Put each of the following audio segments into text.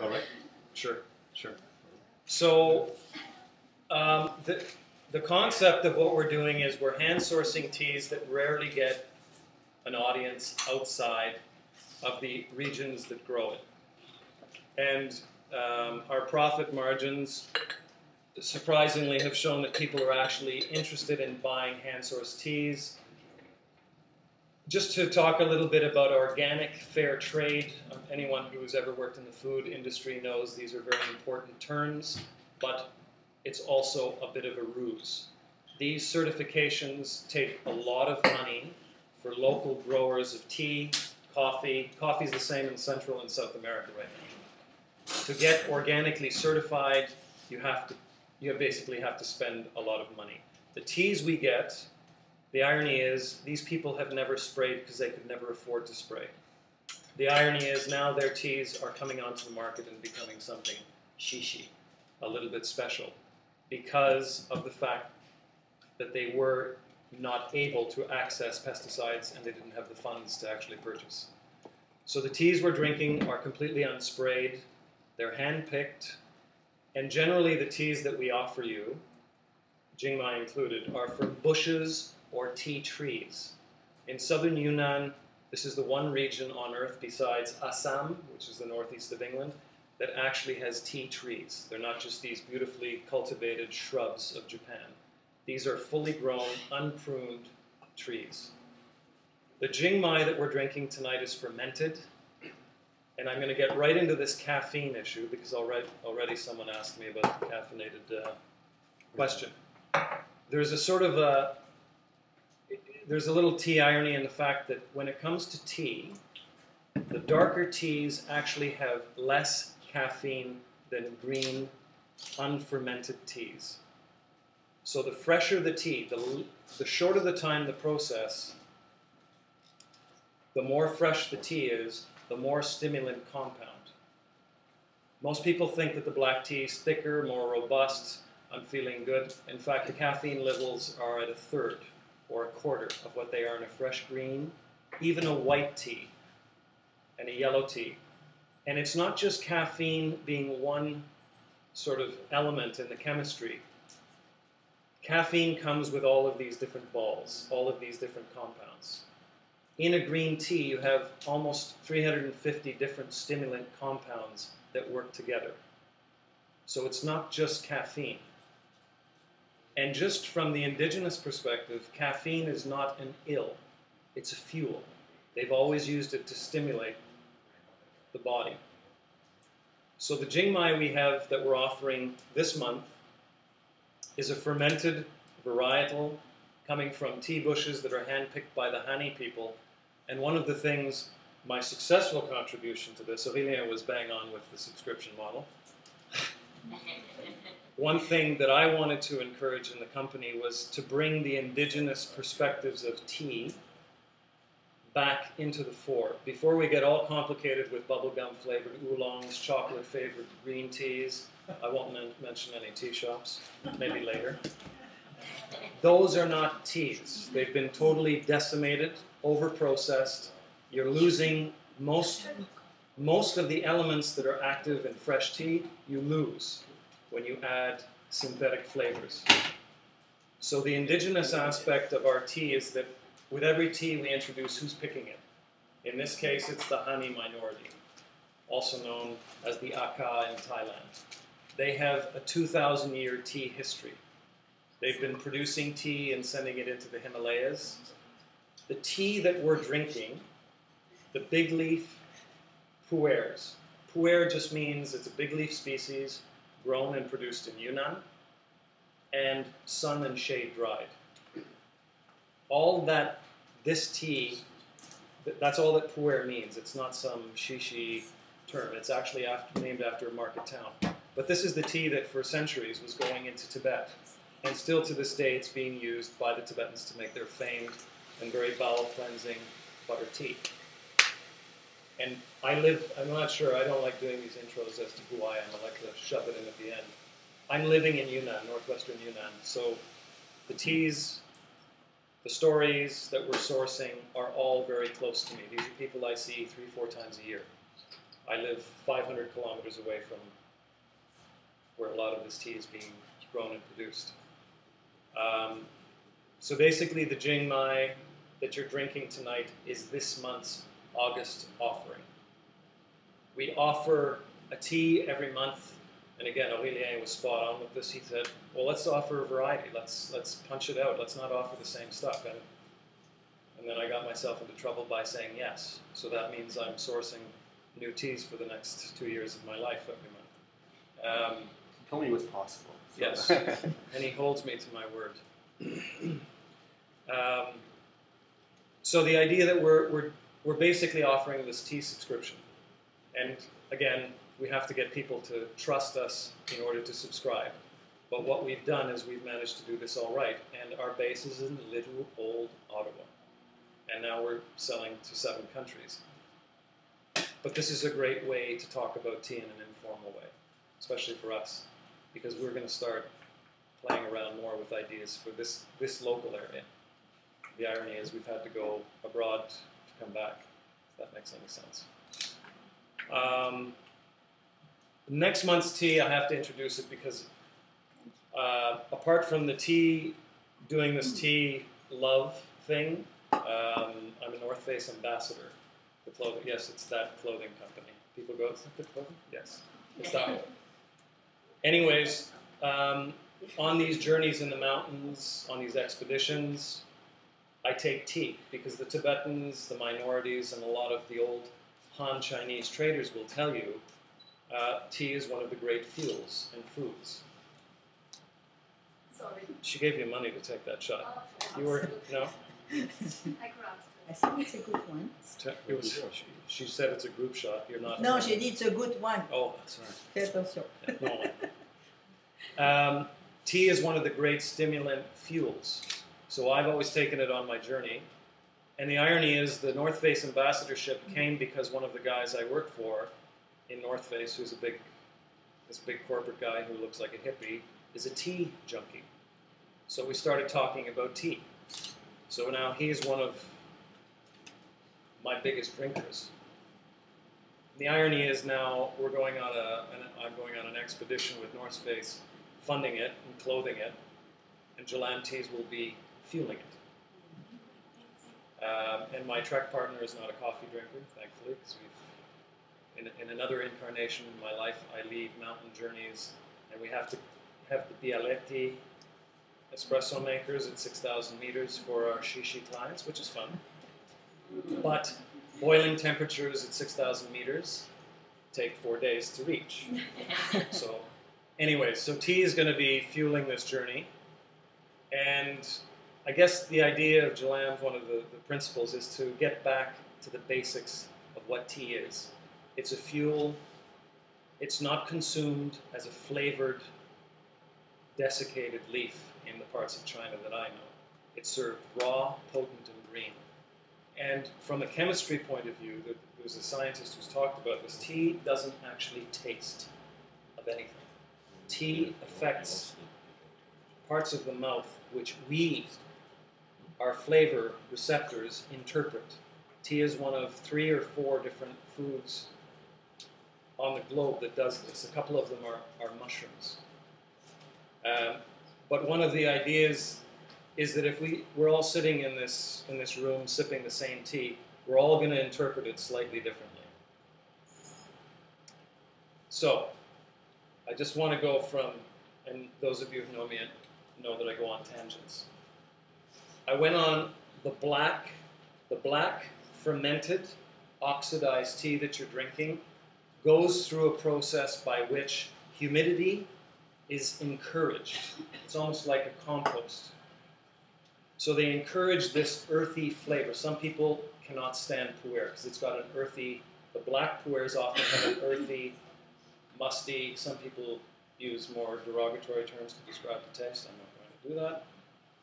All right. Sure, sure. So the concept of what we're doing is we're hand sourcing teas that rarely get an audience outside of the regions that grow it. And our profit margins surprisingly have shown that people are actually interested in buying hand-sourced teas. Just to talk a little bit about organic fair trade, anyone who has ever worked in the food industry knows these are very important terms, but it's also a bit of a ruse. These certifications take a lot of money for local growers of tea, coffee. Coffee is the same in Central and South America right now. To get organically certified, you basically have to spend a lot of money. The teas we get, the irony is these people have never sprayed because they could never afford to spray. The irony is now their teas are coming onto the market and becoming something shishi, a little bit special, because of the fact that they were not able to access pesticides and they didn't have the funds to actually purchase. So the teas we're drinking are completely unsprayed, they're hand-picked, and generally the teas that we offer you, Jingmai included, are from bushes or tea trees. In southern Yunnan, this is the one region on earth besides Assam, which is the northeast of England, that actually has tea trees. They're not just these beautifully cultivated shrubs of Japan. These are fully grown, unpruned trees. The Jingmai that we're drinking tonight is fermented, and I'm going to get right into this caffeine issue because already someone asked me about the caffeinated question. There's a little tea irony in the fact that when it comes to tea, the darker teas actually have less caffeine than green, unfermented teas. So the fresher the tea, the shorter the time the process, the more fresh the tea is, the more stimulant compound. Most people think that the black tea is thicker, more robust. I'm feeling good. In fact, the caffeine levels are at a third or a quarter of what they are in a fresh green, even a white tea and a yellow tea. And it's not just caffeine being one sort of element in the chemistry. Caffeine comes with all of these different balls, all of these different compounds. In a green tea, you have almost 350 different stimulant compounds that work together. So it's not just caffeine. And just from the indigenous perspective, caffeine is not an ill, it's a fuel. They've always used it to stimulate the body. So the Jingmai we have that we're offering this month is a fermented varietal coming from tea bushes that are handpicked by the Hani people. And one of the things, my successful contribution to this, Aurélien was bang on with the subscription model. One thing that I wanted to encourage in the company was to bring the indigenous perspectives of tea back into the fore. Before we get all complicated with bubblegum flavored oolongs, chocolate flavored green teas, I won't mention any tea shops, maybe later. Those are not teas. They've been totally decimated, over-processed. You're losing most of the elements that are active in fresh tea, you lose when you add synthetic flavors. So the indigenous aspect of our tea is that with every tea we introduce who's picking it. In this case, it's the Hani minority, also known as the Aka in Thailand. They have a 2,000-year tea history. They've been producing tea and sending it into the Himalayas. The tea that we're drinking, the big leaf pu'ers. Pu'er just means it's a big leaf species grown and produced in Yunnan and sun and shade dried. All that, this tea, that's all that pu'er means. It's not some shishi term. It's actually named after a market town. But this is the tea that for centuries was going into Tibet. And still to this day, it's being used by the Tibetans to make their famed and very bowel-cleansing butter tea. And I'm not sure, I don't like doing these intros as to who I am. I like to shove it in at the end. I'm living in Yunnan, northwestern Yunnan. So the teas, the stories that we're sourcing are all very close to me. These are people I see 3-4 times a year. I live 500 kilometers away from where a lot of this tea is being grown and produced. So basically the Jing Mai that you're drinking tonight is this month's August offering. We offer a tea every month, and again, Aurélien was spot on with this. He said, well, let's offer a variety. Let's punch it out. Let's not offer the same stuff. And then I got myself into trouble by saying yes. So that means I'm sourcing new teas for the next 2 years of my life every month. He told me it was possible. So. Yes, and he holds me to my word. So the idea that we're basically offering this tea subscription. And again, we have to get people to trust us in order to subscribe. But what we've done is we've managed to do this all right. And our base is in little old Ottawa. And now we're selling to 7 countries. But this is a great way to talk about tea in an informal way, especially for us, because we're going to start playing around more with ideas for this local area. The irony is we've had to go abroad to come back, if that makes any sense. Next month's tea, I have to introduce it because apart from the tea, doing this tea love thing, I'm a North Face ambassador. The clothing, yes, it's that clothing company. People go, is it the clothing? Yes, it's that one. Anyways, on these journeys in the mountains, on these expeditions, I take tea because the Tibetans, the minorities, and a lot of the old Han Chinese traders will tell you tea is one of the great fuels and foods. Sorry. She gave you money to take that shot. You were, no? I grabbed I think it's a good one. It was, she said it's a group shot. You're not. No, she did a good one. Oh, that's right. Fais attention. No. Tea is one of the great stimulant fuels. So I've always taken it on my journey. And the irony is the North Face ambassadorship came because one of the guys I work for in North Face, who's this big corporate guy who looks like a hippie, is a tea junkie. So we started talking about tea. So now he's one of my biggest drinkers. The irony is now I'm going on an expedition with North Face, funding it and clothing it, and JalamTeas will be fueling it. And my trek partner is not a coffee drinker, thankfully, because in another incarnation in my life, I lead mountain journeys, and we have to have the Bialetti espresso makers at 6,000 meters for our shishi clients, which is fun. But boiling temperatures at 6,000 meters take 4 days to reach. So anyway, so tea is going to be fueling this journey. And I guess the idea of Jalam, one of the principles, is to get back to the basics of what tea is. It's a fuel. It's not consumed as a flavored, desiccated leaf in the parts of China that I know. It's served raw, potent, and green. And from a chemistry point of view, there's a scientist who's talked about this. Tea doesn't actually taste of anything. Tea affects parts of the mouth which we, our flavor receptors, interpret. Tea is one of 3 or 4 different foods on the globe that does this. A couple of them are mushrooms. But one of the ideas is that if we're all sitting in this room sipping the same tea, we're all going to interpret it slightly differently. So, I just want to go from, and those of you who know me know that I go on tangents. I went on the black fermented, oxidized tea that you're drinking goes through a process by which humidity is encouraged. It's almost like a compost. So they encourage this earthy flavor. Some people cannot stand pu'er because it's got an earthy, the black pu'ers often have an earthy, musty, some people use more derogatory terms to describe the taste. I'm not going to do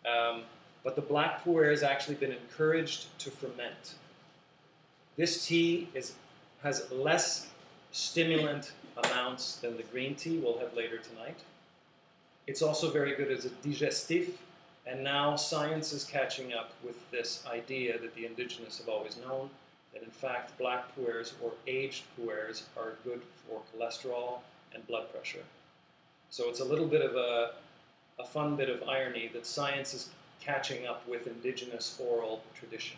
that. But the black pu'er has actually been encouraged to ferment. This tea has less stimulant amounts than the green tea we'll have later tonight. It's also very good as a digestif, and now science is catching up with this idea that the indigenous have always known, that in fact black pu'ers or aged pu'ers are good for cholesterol and blood pressure. So it's a little bit of a fun bit of irony that science is catching up with indigenous oral tradition.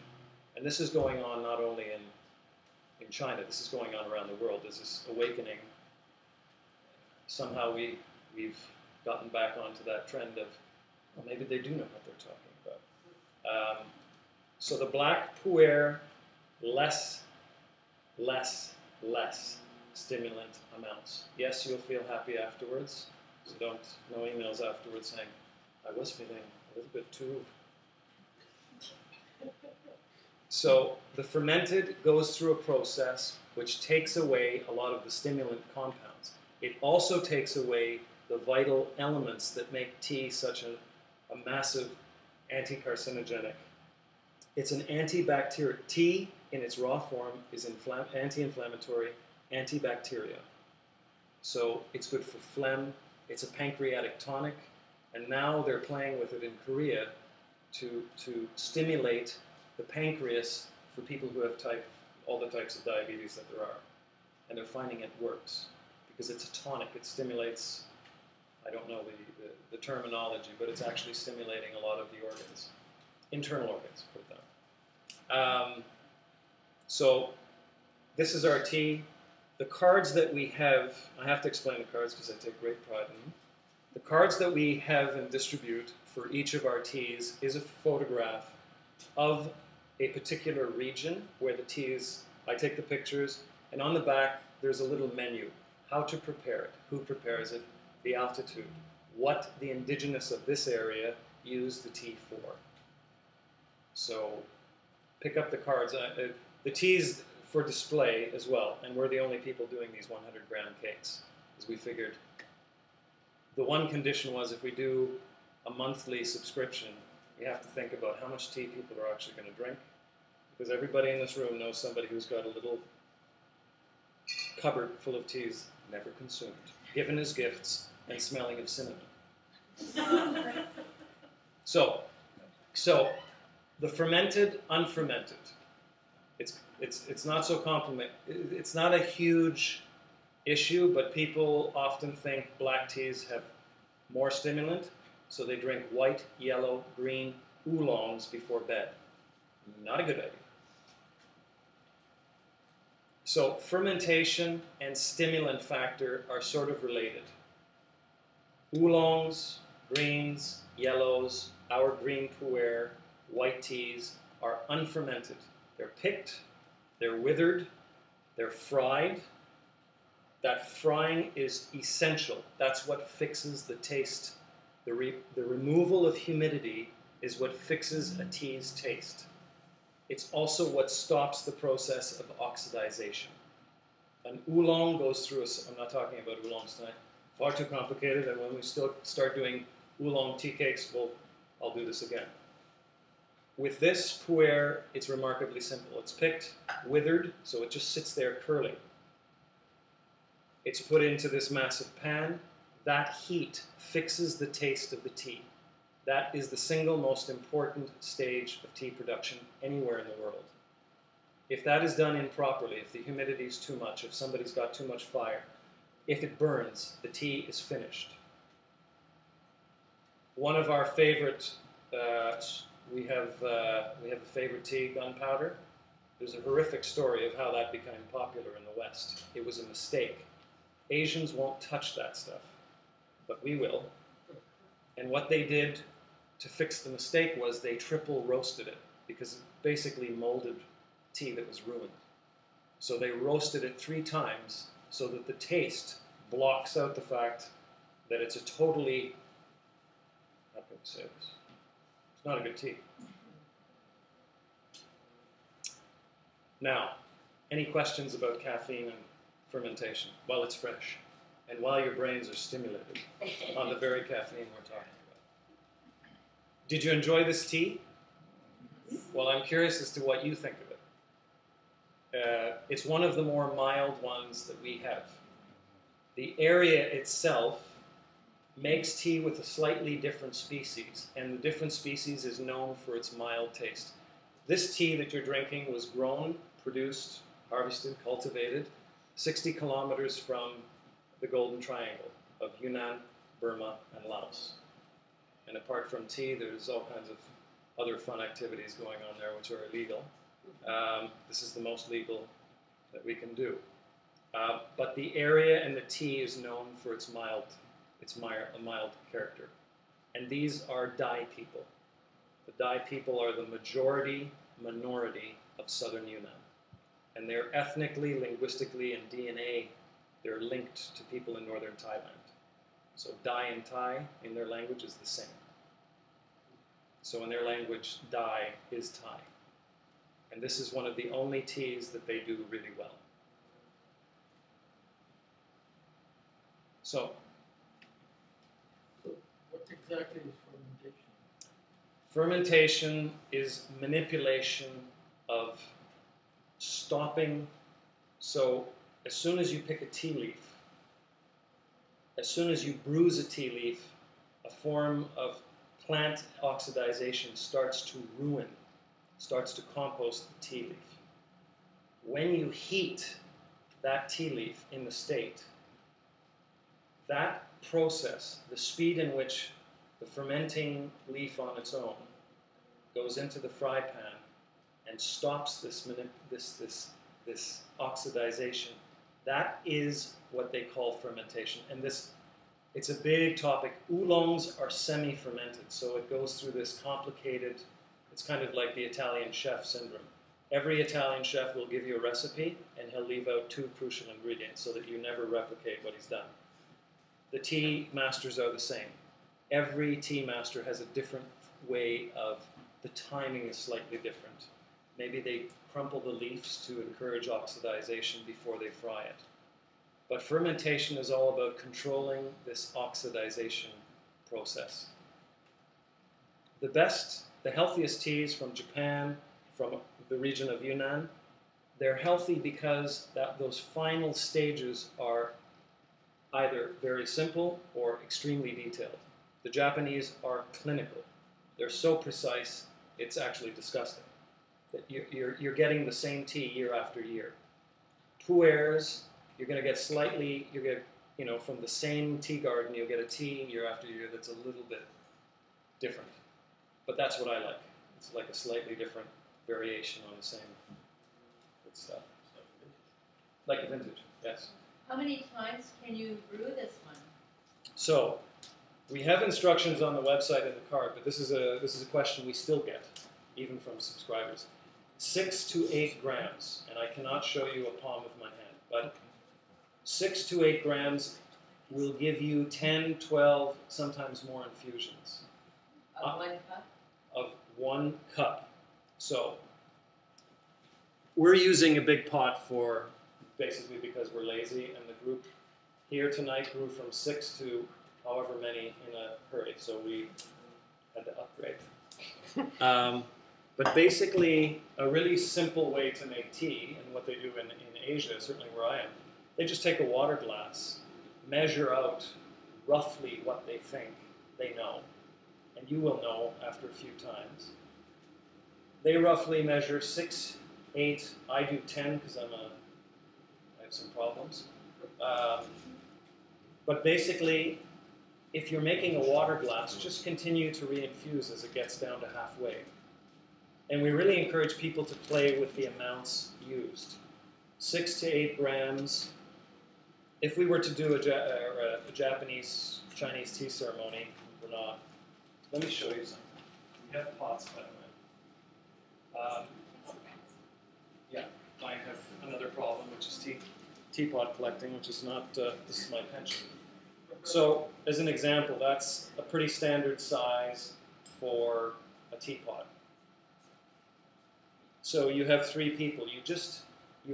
And this is going on not only in China, this is going on around the world. There's this awakening. Somehow we've gotten back onto that trend of, well, maybe they do know what they're talking about. So the black pu'er, less stimulant amounts. Yes, you'll feel happy afterwards. So don't, no emails afterwards saying, I was feeling a little bit too. So the fermented goes through a process which takes away a lot of the stimulant compounds. It also takes away the vital elements that make tea such a massive anti-carcinogenic. It's an antibacterial. Tea in its raw form is anti-inflammatory, antibacterial. So it's good for phlegm. It's a pancreatic tonic, and now they're playing with it in Korea to stimulate the pancreas for people who have all the types of diabetes that there are. And they're finding it works because it's a tonic. It stimulates, I don't know the terminology, but it's actually stimulating a lot of the organs, internal organs, put it that way. So this is our tea. The cards that we have, I have to explain the cards because I take great pride in them. The cards that we have and distribute for each of our teas is a photograph of a particular region where the tea is. I take the pictures, and on the back there's a little menu. How to prepare it, who prepares it, the altitude, what the indigenous of this area use the tea for. So pick up the cards. The tea's for display as well, and we're the only people doing these 100-gram cakes, as we figured. The one condition was if we do a monthly subscription, we have to think about how much tea people are actually going to drink, because everybody in this room knows somebody who's got a little cupboard full of teas never consumed, given as gifts and smelling of cinnamon. So the fermented, unfermented. It's not so complicated. It's not a huge issue, but people often think black teas have more stimulant, so they drink white, yellow, green oolongs before bed. Not a good idea. So fermentation and stimulant factor are sort of related. Oolongs, greens, yellows, our green pu'er, white teas are unfermented. They're picked, they're withered, they're fried. That frying is essential. That's what fixes the taste. The removal of humidity is what fixes a tea's taste. It's also what stops the process of oxidization. An oolong goes through I'm not talking about oolongs tonight, far too complicated, and when we still start doing oolong tea cakes, I'll do this again. With this pu'er, it's remarkably simple. It's picked, withered, so it just sits there curling. It's put into this massive pan. That heat fixes the taste of the tea. That is the single most important stage of tea production anywhere in the world. If that is done improperly, if the humidity is too much, if somebody's got too much fire, if it burns, the tea is finished. One of our favorite, we have a favorite tea, gunpowder. There's a horrific story of how that became popular in the West. It was a mistake. Asians won't touch that stuff, but we will. And what they did to fix the mistake was they triple roasted it, because it basically molded tea that was ruined. So they roasted it 3 times so that the taste blocks out the fact that it's a totally, how can I say this? It's not a good tea. Now, any questions about caffeine and fermentation while it's fresh and while your brains are stimulated on the very caffeine we're talking about? Did you enjoy this tea? Well, I'm curious as to what you think of it. It's one of the more mild ones that we have. The area itself makes tea with a slightly different species, and the different species is known for its mild taste. This tea that you're drinking was grown produced, harvested, cultivated 60 kilometers from the Golden Triangle of Yunnan, Burma, and Laos. And apart from tea, there's all kinds of other fun activities going on there which are illegal. This is the most legal that we can do. But the area and the tea is known for its mild character. And these are Dai people. The Dai people are the minority of southern Yunnan. And they're ethnically, linguistically, and DNA, they're linked to people in northern Thailand. So Dai and Thai in their language is the same. So in their language, Dai is Thai. And this is one of the only teas that they do really well. So what exactly is fermentation? Fermentation is manipulation of stopping. So as soon as you pick a tea leaf, as soon as you bruise a tea leaf, a form of plant oxidization starts to ruin, starts to compost the tea leaf. When you heat that tea leaf in the state, that process, the speed in which the fermenting leaf on its own goes into the fry pan and stops this oxidization, that is what they call fermentation. And it's a big topic. Oolongs are semi-fermented, so it goes through this complicated, it's kind of like the Italian chef syndrome. Every Italian chef will give you a recipe, and he'll leave out 2 crucial ingredients so that you never replicate what he's done. The tea masters are the same. Every tea master has a different way of, the timing is slightly different. Maybe they crumple the leaves to encourage oxidization before they fry it. But fermentation is all about controlling this oxidization process. The healthiest teas from Japan, from the region of Yunnan, they're healthy because those final stages are either very simple or extremely detailed. The Japanese are clinical. They're so precise, it's actually disgusting. That you're getting the same tea year after year. Pu'ers, you're going to get slightly, from the same tea garden, you'll get a tea year after year that's a little bit different. But that's what I like. It's like a slightly different variation on the same good stuff. Like a vintage, yes. How many times can you brew this one? So, we have instructions on the website in the card, but this is a question we still get, even from subscribers. 6 to 8 grams, and I cannot show you a palm of my hand, but 6 to 8 grams will give you 10, 12, sometimes more infusions. Of 1 cup? Of 1 cup. So, we're using a big pot for, basically because we're lazy, and the group here tonight grew from 6 to however many in a hurry, so we had to upgrade. But basically, a really simple way to make tea, and what they do in Asia, certainly where I am, they just take a water glass, measure out roughly what they think they know, and you will know after a few times. They roughly measure 6, 8, I do 10 because I have some problems. But basically, if you're making a water glass, just continue to reinfuse as it gets down to halfway. And we really encourage people to play with the amounts used. 6 to 8 grams. If we were to do a Japanese, Chinese tea ceremony, we're not. Let me show you something. We have pots, by the way. Yeah, I have another problem, which is teapot collecting, which is not, this is my pension. So, as an example, that's a pretty standard size for a teapot. So you have 3 people. You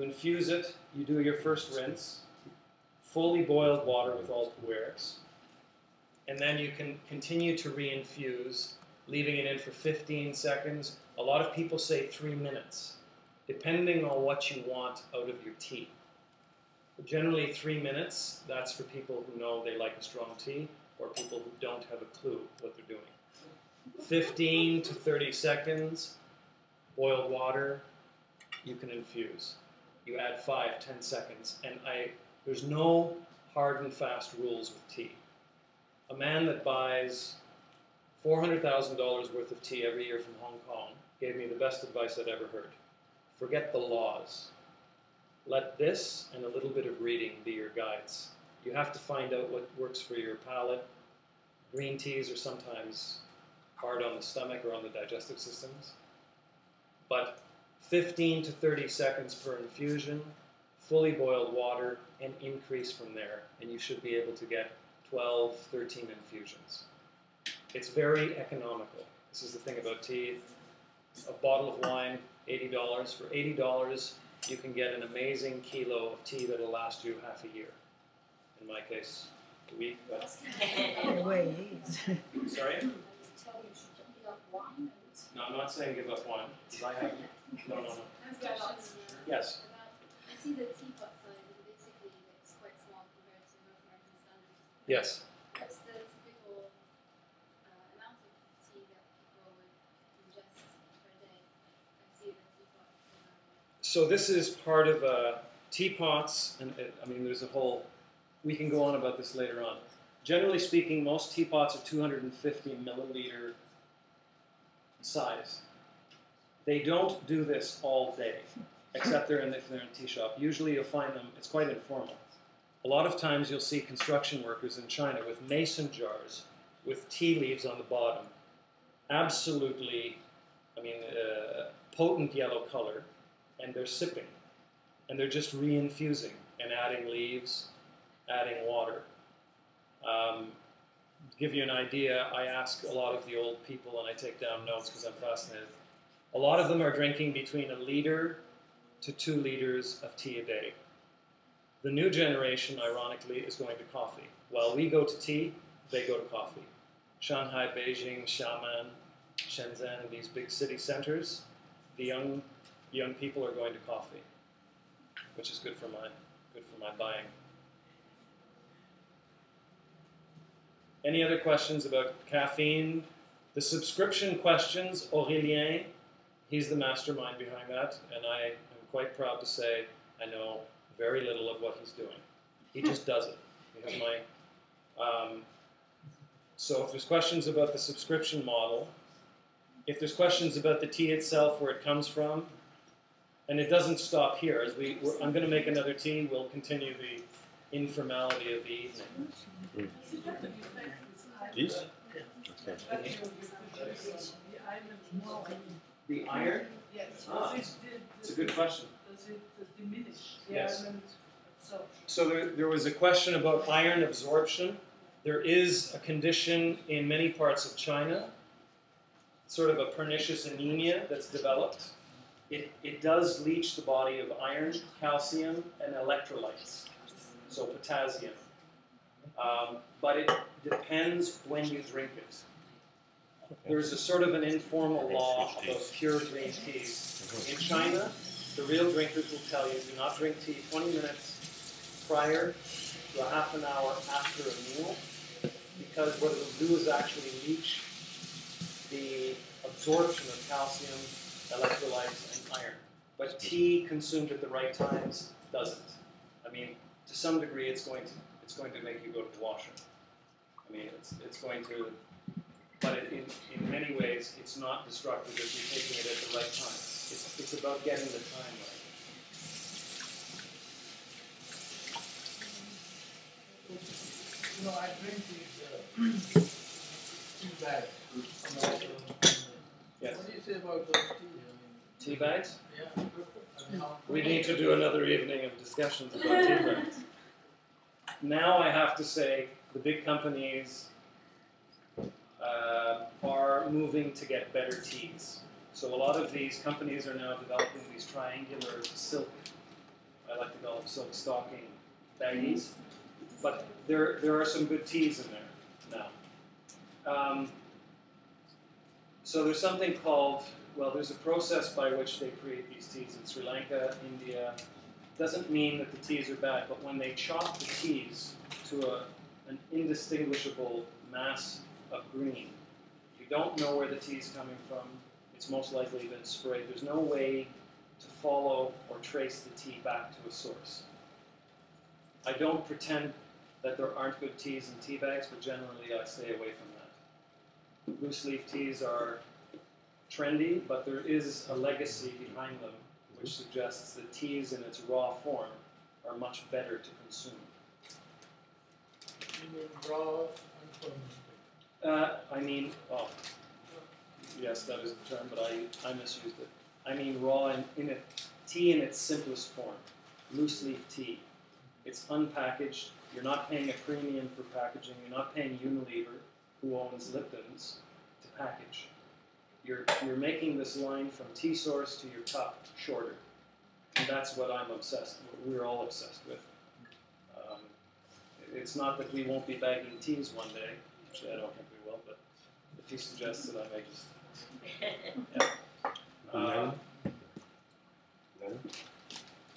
infuse it, you do your first rinse, fully boiled water with all pu'ers, and then you can continue to reinfuse, leaving it in for 15 seconds. A lot of people say 3 minutes, depending on what you want out of your tea. But generally 3 minutes, that's for people who know they like a strong tea, or people who don't have a clue what they're doing. 15 to 30 seconds, boiled water, you can infuse. You add 5, 10 seconds, and there's no hard and fast rules with tea. A man that buys $400,000 worth of tea every year from Hong Kong gave me the best advice I'd ever heard. Forget the laws. Let this and a little bit of reading be your guides. You have to find out what works for your palate. Green teas are sometimes hard on the stomach or on the digestive systems. But 15 to 30 seconds per infusion, fully boiled water, and increase from there. And you should be able to get 12, 13 infusions. It's very economical. This is the thing about tea. A bottle of wine, $80. For $80, you can get an amazing kilo of tea that will last you half a year. In my case, a week. But The way it is. sorry? Tell you should give up wine. No, I'm not saying give up wine. 'Cause I haven't. No. Yes. I see the teapot size, and basically it's quite small compared to North American standards. Yes. What's the typical amount of tea that people would ingest per day? I see the teapot. So this is part of teapots, and I mean, there's a whole. We can go on about this later on. Generally speaking, most teapots are 250 milliliter size. They don't do this all day, except if they're in a tea shop. Usually you'll find them, it's quite informal. A lot of times you'll see construction workers in China with mason jars with tea leaves on the bottom. Absolutely, potent yellow color, and they're sipping. And they're just reinfusing and adding leaves, adding water. To give you an idea, I ask a lot of the old people, and I take down notes because I'm fascinated. A lot of them are drinking between 1 liter to 2 liters of tea a day. The new generation, ironically, is going to coffee. While we go to tea, they go to coffee. Shanghai, Beijing, Xiamen, Shenzhen, these big city centers, the young people are going to coffee, which is good for my buying. Any other questions about caffeine? The subscription questions, Aurélien, he's the mastermind behind that, and I am quite proud to say I know very little of what he's doing. He just does it. So if there's questions about the subscription model, if there's questions about the tea itself, where it comes from, and it doesn't stop here. I'm going to make another tea. We'll continue the informality of the evening. These? Okay. The iron? Yes. Ah, it's a good question. Does it diminish the Yes. iron absorption? So there was a question about iron absorption. There is a condition in many parts of China, sort of a pernicious anemia that's developed. It does leach the body of iron, calcium, and electrolytes, so potassium. But it depends when you drink it. There's a sort of an informal law about pure green teas. In China, the real drinkers will tell you do not drink tea 20 minutes prior to a half an hour after a meal, because what it'll do is actually leach the absorption of calcium, electrolytes, and iron. But tea consumed at the right times doesn't. I mean, to some degree, it's going to make you go to the washroom. I mean, it's going to, but in many ways, it's not destructive if you're taking it at the right time. It's about getting the time right. You know, I drink these tea bags. Yes. What do you say about those tea? Tea bags? Yeah. I mean, how- We need to do another evening of discussions about tea bags. Now I have to say the big companies are moving to get better teas. So a lot of these companies are now developing these triangular silk, I like to call them silk stocking baggies. But there are some good teas in there now. So there's something called, well, there's a process by which they create these teas in Sri Lanka, India. Doesn't mean that the teas are bad, but when they chop the teas to an indistinguishable mass of green, you don't know where the tea is coming from. It's most likely been sprayed. There's no way to follow or trace the tea back to a source. I don't pretend that there aren't good teas in tea bags, but generally I stay away from that. Loose leaf teas are trendy, but there is a legacy behind them which suggests that teas in its raw form are much better to consume. You mean raw, unfermented? Yes, that is the term, but I misused it. I mean raw tea in its simplest form, loose leaf tea. It's unpackaged. You're not paying a premium for packaging. You're not paying Unilever, who owns Lipton's, to package. You're making this line from tea source to your cup shorter, and that's what I'm obsessed. We're all obsessed with. It's not that we won't be bagging teas one day. Actually, I don't think we will, but if he suggests it, I may just. Yeah.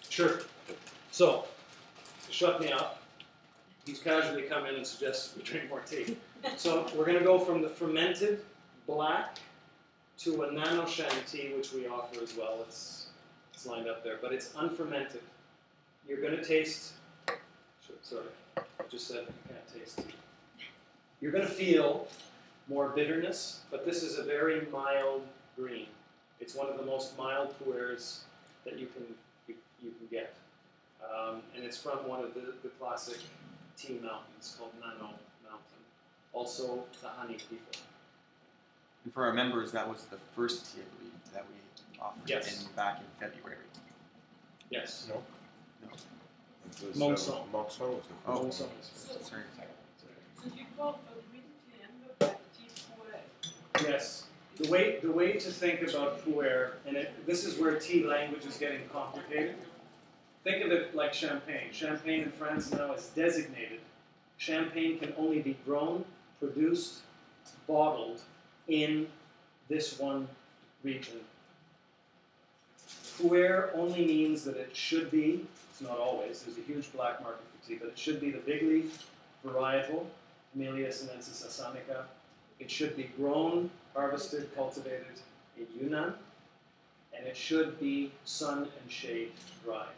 Sure. So, to shut me up, he's casually come in and suggests we drink more tea. So we're going to go from the fermented black to a nano shan tea, which we offer as well. It's lined up there, but it's unfermented. You're going to taste. Sorry, I just said you can't taste tea. You're going to feel more bitterness, but this is a very mild green. It's one of the most mild pu'ers that you can get. And it's from one of the classic tea mountains called Nano Mountain. Also the honey people. And for our members, that was the first tea, I believe, that we offered back in February. Yes. No. Monson. Monson was the Oh, first Monson. one. Sorry. So you got a green tea and a tea puer. Yes. The way to think about pu'er, and this is where tea language is getting complicated. Think of it like champagne. Champagne in France now is designated. Champagne can only be grown, produced, bottled in this one region. Pu'er only means that it should be, it's not always, there's a huge black market for tea, but it should be the big leaf varietal, Camellia sinensis assamica. It should be grown, harvested, cultivated in Yunnan, and it should be sun and shade dried.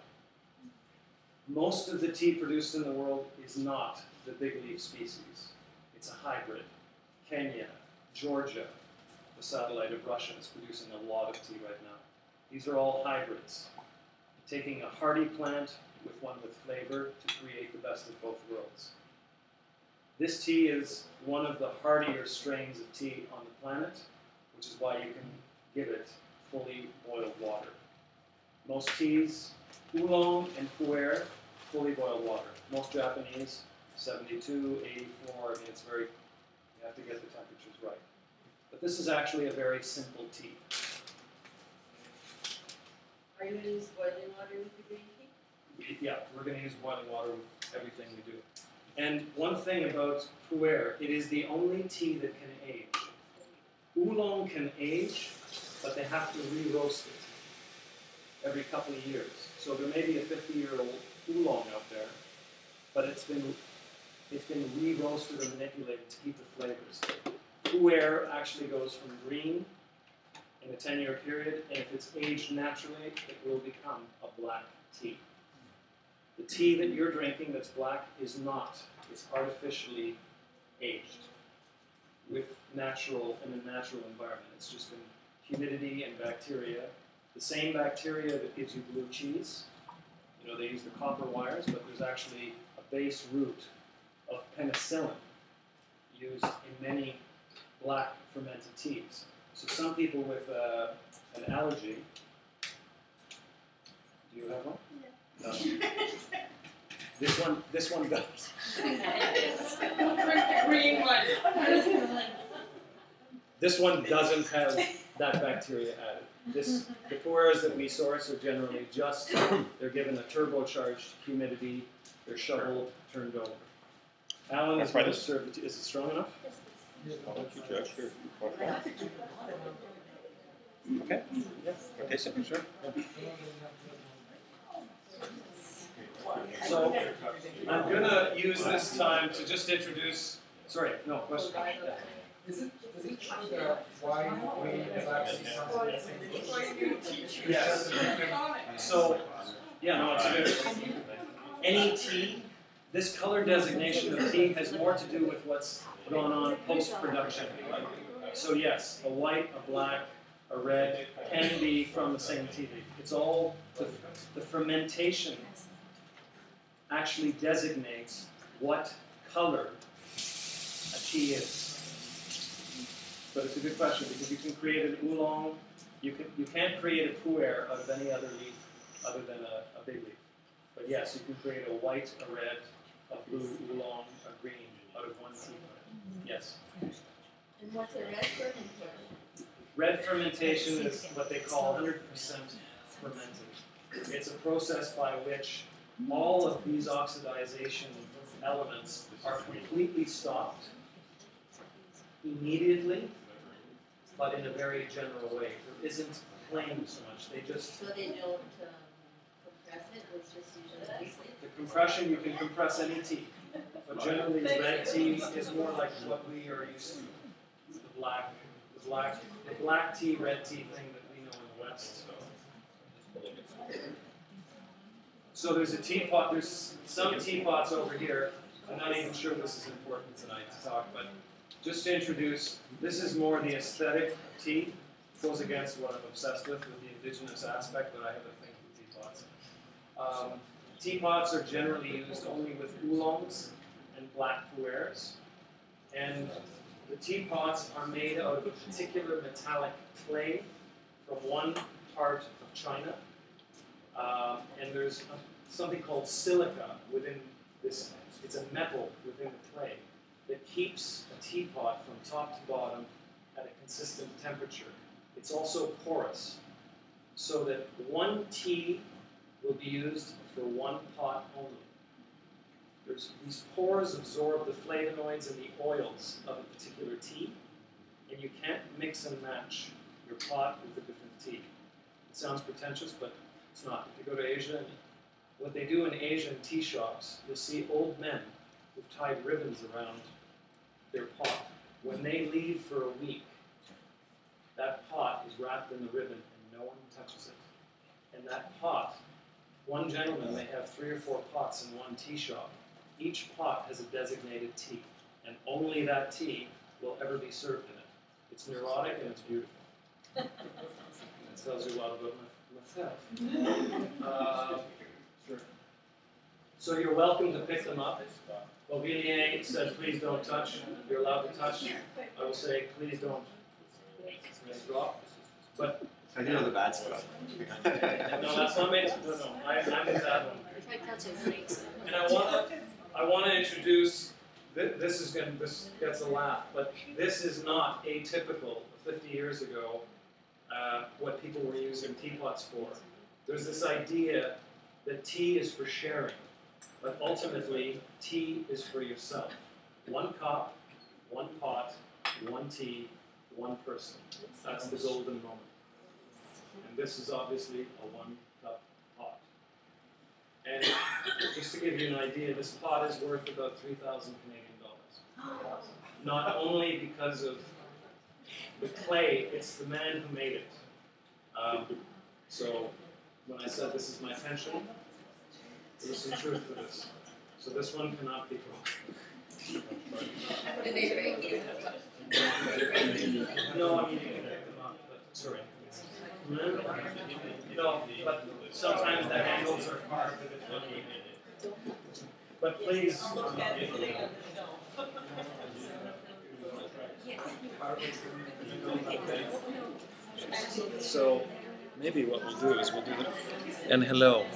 Most of the tea produced in the world is not the big leaf species. It's a hybrid. Kenya, Georgia, the satellite of Russia, is producing a lot of tea right now. These are all hybrids, taking a hardy plant with one with flavor to create the best of both worlds. This tea is one of the hardier strains of tea on the planet, which is why you can give it fully boiled water. Most teas, oolong and pu'er, fully boiled water. Most Japanese, 72, 84, I mean it's very, you have to get the temperatures right. But this is actually a very simple tea. Are you going to use boiling water with the green tea? Yeah, we're going to use boiling water with everything we do. And one thing about pu'er, it is the only tea that can age. Oolong can age, but they have to re-roast it every couple of years. So there may be a 50-year-old oolong out there, but it's been re-roasted or manipulated to keep the flavors. Pu'er actually goes from green in a 10-year period, and if it's aged naturally, it will become a black tea. The tea that you're drinking that's black is not. It's artificially aged with in a natural environment. It's just been humidity and bacteria. The same bacteria that gives you blue cheese. You know, they use the copper wires, but there's actually a base root of penicillin used in many black fermented teas. So some people with an allergy, do you have one? No. This one does. Drink the green one. This one doesn't have that bacteria added. The pu'ers that we source are generally just, they're given a turbocharged humidity, they're shoveled, turned over. Alan is going to serve the tea. Is it strong enough? I'll let you judge here. Okay. Want to taste it? Sure. So I'm going to use this time to just introduce, sorry, no, question. Is it true that white, green is actually something that's Yes. So, yeah, no, it's a good. Any tea, this color designation of tea has more to do with what's gone on post-production. So yes, a white, a black, a red can be from the same tea leaf. It's all, the fermentation actually designates what color a tea is. But it's a good question because you can create an oolong, you can't create a pu'er out of any other leaf other than a big leaf. But yes, you can create a white, a red, a blue oolong, a green out of one tea plant. Yes? And what's a red fermentation? Red fermentation is what they call 100% fermented. It's a process by which all of these oxidization elements are completely stopped immediately, but in a very general way. There isn't flame so much. They just... So they don't compress it, it's just usually liquid? The compression, you can compress any tea. But generally red tea is more like what we are used to. The black tea, red tea thing that we know in the West. So there's a teapot, there's some teapots over here. I'm not even sure this is important tonight to talk, but just to introduce, this is more the aesthetic of tea. It goes against what I'm obsessed with the indigenous aspect, but I have a thing for teapots. Teapots are generally used only with oolongs and black pu'ers. And the teapots are made out of a particular metallic clay from one part of China. And there's something called silica within this. It's a metal within the clay that keeps a teapot from top to bottom at a consistent temperature. It's also porous, so that one tea will be used for one pot only. These pores absorb the flavonoids and the oils of a particular tea, and you can't mix and match your pot with a different tea. It sounds pretentious, but it's not. If you go to Asia, what they do in Asian tea shops, you'll see old men who've tied ribbons around their pot. When they leave for a week, that pot is wrapped in the ribbon and no one touches it. And that pot, one gentleman may have 3 or 4 pots in one tea shop. Each pot has a designated tea, and only that tea will ever be served in it. It's neurotic and it's beautiful. That tells you a lot about myself. So you're welcome to pick them up. Mobilier says, please don't touch. You're allowed to touch. I will say, please don't drop. But I do know the bad stuff. no, that's not made. No, I'm the bad one. And I want to introduce. This gets a laugh, but this is not atypical. 50 years ago, what people were using teapots for. There's this idea that tea is for sharing, but ultimately tea is for yourself. One cup, one pot, one tea, one person. That's the golden moment. And this is obviously a 1-cup pot. And just to give you an idea, this pot is worth about 3,000 Canadian dollars. Not only because of the clay, it's the man who made it. So when I said this is my pension, there's some truth to this. So this one cannot be broken. No, I mean you can pick them up, but sorry. No, but sometimes the handles are carved a bit funny. But please. So maybe what we'll do is we'll do the and hello.